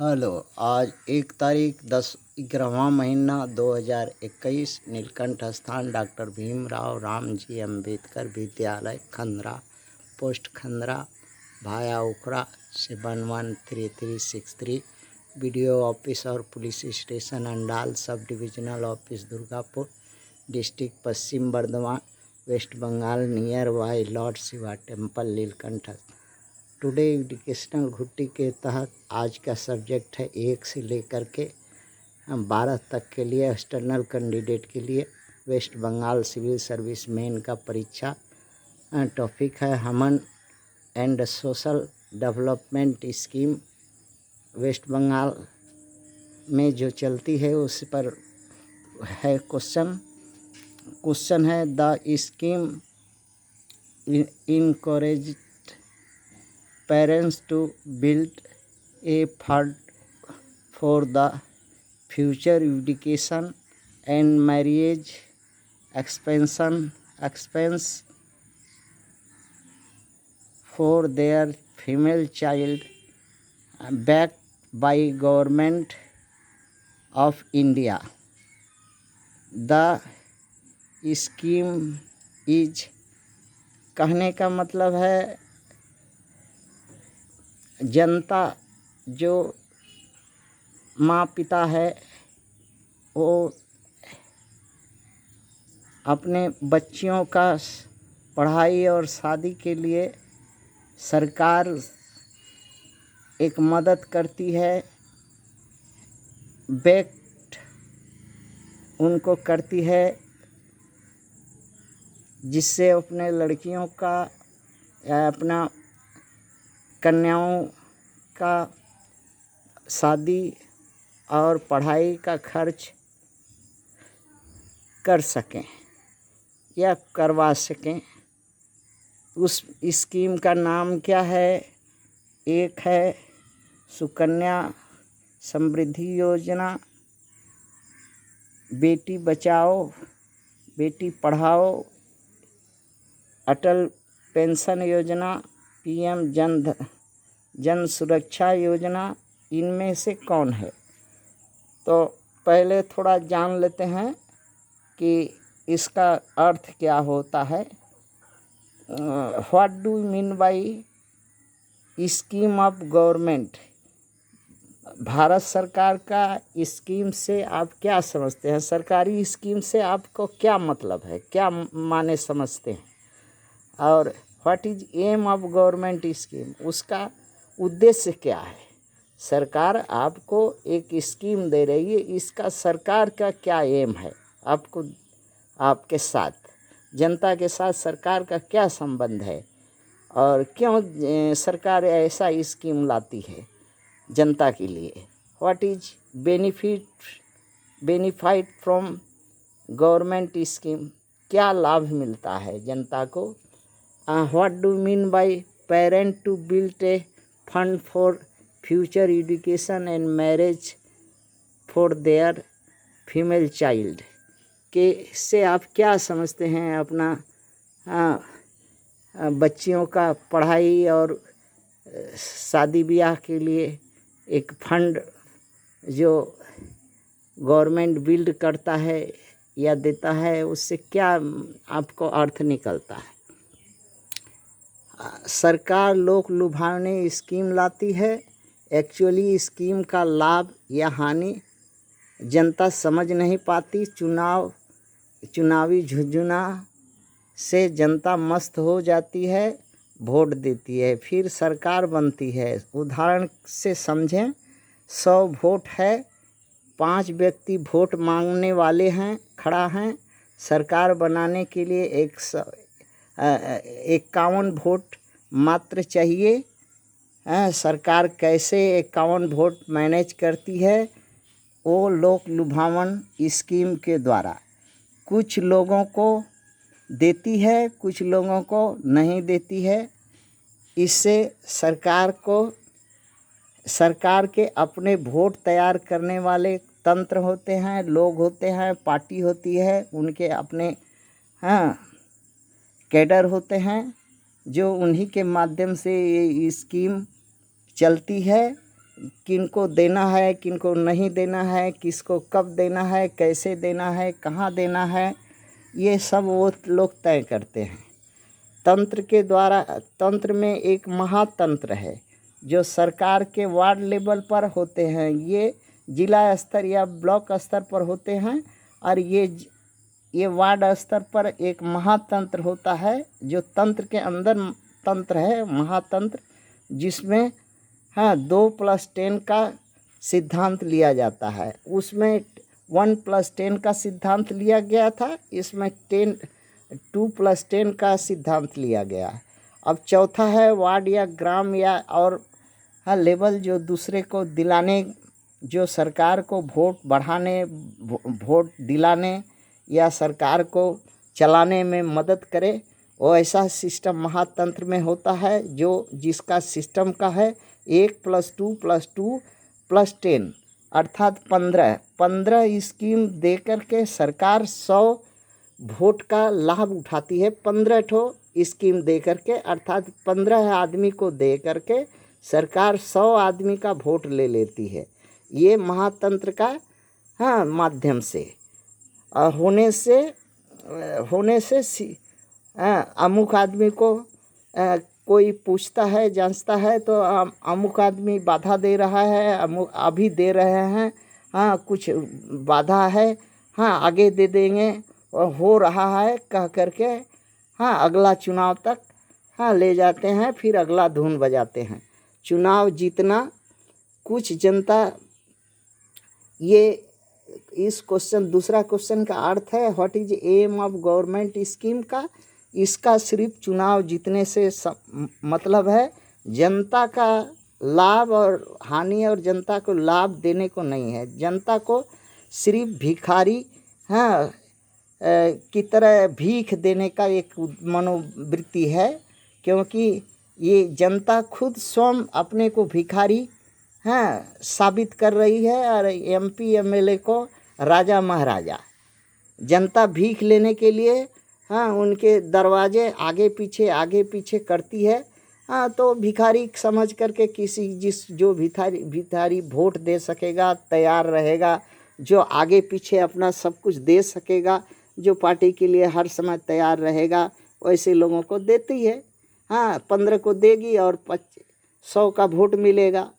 Hello. आज 1 तारीख 10 11वां महीना 2021 नीलकंठ स्थान डॉक्टर भीमराव रामजी अम्बेडकर विद्यालय खंदरा, पोस्ट खंदरा, भाया उखरा 713363, बीडीओ ऑफिस और police station Andal, sub divisional office Durgapur, district Paschim Bardhaman, West Bengal, near by lord Shiva temple Neelkanth. Today educational घुट्टी के तहत आज का सब्जेक्ट है 1 से लेकर के 12 तक के लिए एक्सटर्नल कैंडिडेट के लिए West Bengal civil service main का परीक्षा। टॉपिक है human and social development scheme West Bengal में जो चलती है उस पर है क्वेश्चन है the scheme encourage parents to build a fund for the future education and marriage expense for their female child, backed by government of India. The scheme is, कहने का मतलब है जनता जो माँ पिता है वो अपने बच्चियों का पढ़ाई और शादी के लिए सरकार एक मदद करती है, बैक्ड उनको करती है, जिससे अपने लड़कियों का या अपना कन्याओं का शादी और पढ़ाई का खर्च कर सकें या करवा सकें। उस स्कीम का नाम क्या है? एक है सुकन्या समृद्धि योजना, बेटी बचाओ बेटी पढ़ाओ, अटल पेंशन योजना, पीएम जन सुरक्षा योजना। इनमें से कौन है? तो पहले थोड़ा जान लेते हैं कि इसका अर्थ क्या होता है। What do mean by scheme of government? Bharat सरकार का स्कीम से आप क्या समझते हैं? सरकारी स्कीम से आपको क्या मतलब है, क्या माने समझते हैं? और what is aim of government scheme? उसका उद्देश्य क्या है? सरकार आपको एक स्कीम दे रही है, इसका सरकार का क्या एम है? आपको आपके साथ, जनता के साथ सरकार का क्या संबंध है और क्यों सरकार ऐसा स्कीम लाती है जनता के लिए? What is benefit from government scheme? क्या लाभ मिलता है जनता को? What do you mean by parent to build a fund for future education and marriage for their female child? के से आप क्या समझते हैं? अपना बच्चियों का पढ़ाई और शादी ब्याह के लिए एक फंड जो गवर्नमेंट बिल्ड करता है या देता है, उससे क्या आपको अर्थ निकलता है? सरकार लोक लुभावनी स्कीम लाती है। एक्चुअली स्कीम का लाभ या हानि जनता समझ नहीं पाती। चुनावी झुंझुना से जनता मस्त हो जाती है, वोट देती है, फिर सरकार बनती है। उदाहरण से समझें, 100 वोट है, 5 व्यक्ति वोट मांगने वाले हैं, खड़ा हैं। सरकार बनाने के लिए 51 वोट मात्र चाहिए। सरकार कैसे 51 वोट मैनेज करती है? वो लोक लुभावन स्कीम के द्वारा कुछ लोगों को देती है, कुछ लोगों को नहीं देती है। इससे सरकार के अपने वोट तैयार करने वाले तंत्र होते हैं, लोग होते हैं, पार्टी होती है, उनके अपने कैडर होते हैं, जो उन्हीं के माध्यम से ये स्कीम चलती है। किनको देना है, किनको नहीं देना है, किसको कब देना है, कैसे देना है, कहाँ देना है, ये सब वो लोग तय करते हैं। तंत्र के द्वारा, तंत्र में एक महातंत्र है जो सरकार के वार्ड लेवल पर होते हैं, ये जिला स्तर या ब्लॉक स्तर पर होते हैं, और ये वार्ड स्तर पर एक महातंत्र होता है जो तंत्र के अंदर तंत्र है, महातंत्र, जिसमें 2+10 का सिद्धांत लिया जाता है। उसमें 1+10 का सिद्धांत लिया गया था, इसमें 2+10 का सिद्धांत लिया गया है। अब चौथा है वार्ड या ग्राम या और लेवल, जो दूसरे को दिलाने, जो सरकार को वोट बढ़ाने, वोट दिलाने या सरकार को चलाने में मदद करे, वो ऐसा सिस्टम महातंत्र में होता है, जो जिसका सिस्टम का है 1+2+2+10 अर्थात 15 स्कीम दे करके सरकार 100 वोट का लाभ उठाती है। 15 ठो स्कीम दे करके, अर्थात 15 आदमी को दे करके सरकार 100 आदमी का वोट ले लेती है। ये महातंत्र का माध्यम से होने से अमुक आदमी को कोई पूछता है, जांचता है, तो अमुक आदमी बाधा दे रहा है, अमुक अभी दे रहे हैं, कुछ बाधा है, आगे दे देंगे और हो रहा है कह करके अगला चुनाव तक ले जाते हैं, फिर अगला धुन बजाते हैं। चुनाव जीतना, कुछ जनता, ये इस क्वेश्चन, दूसरा क्वेश्चन का अर्थ है what is aim of government scheme का। इसका सिर्फ चुनाव जीतने से मतलब है, जनता का लाभ और हानि और जनता को लाभ देने को नहीं है। जनता को सिर्फ भिखारी की तरह भीख देने का एक मनोवृत्ति है, क्योंकि ये जनता खुद स्वयं अपने को भिखारी साबित कर रही है, और MP MLA को राजा महाराजा। जनता भीख लेने के लिए उनके दरवाजे आगे पीछे करती है, तो भिखारी समझ करके जो भिखारी वोट दे सकेगा, तैयार रहेगा, जो आगे पीछे अपना सब कुछ दे सकेगा, जो पार्टी के लिए हर समय तैयार रहेगा, वैसे लोगों को देती है। 15 को देगी और 100 का वोट मिलेगा।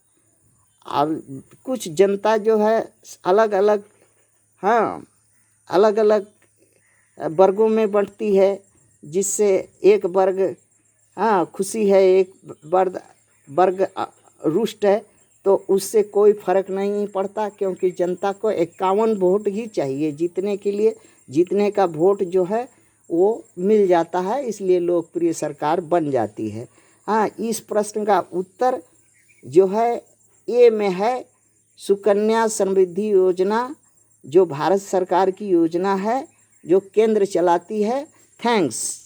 और कुछ जनता जो है अलग अलग वर्गों में बंटती है, जिससे एक वर्ग खुशी है, एक वर्ग रुष्ट है, तो उससे कोई फर्क नहीं पड़ता, क्योंकि जनता को 51 वोट ही चाहिए जीतने के लिए। जीतने का वोट जो है वो मिल जाता है, इसलिए लोकप्रिय सरकार बन जाती है। इस प्रश्न का उत्तर जो है ए में है, सुकन्या समृद्धि योजना, जो भारत सरकार की योजना है, जो केंद्र चलाती है। थैंक्स।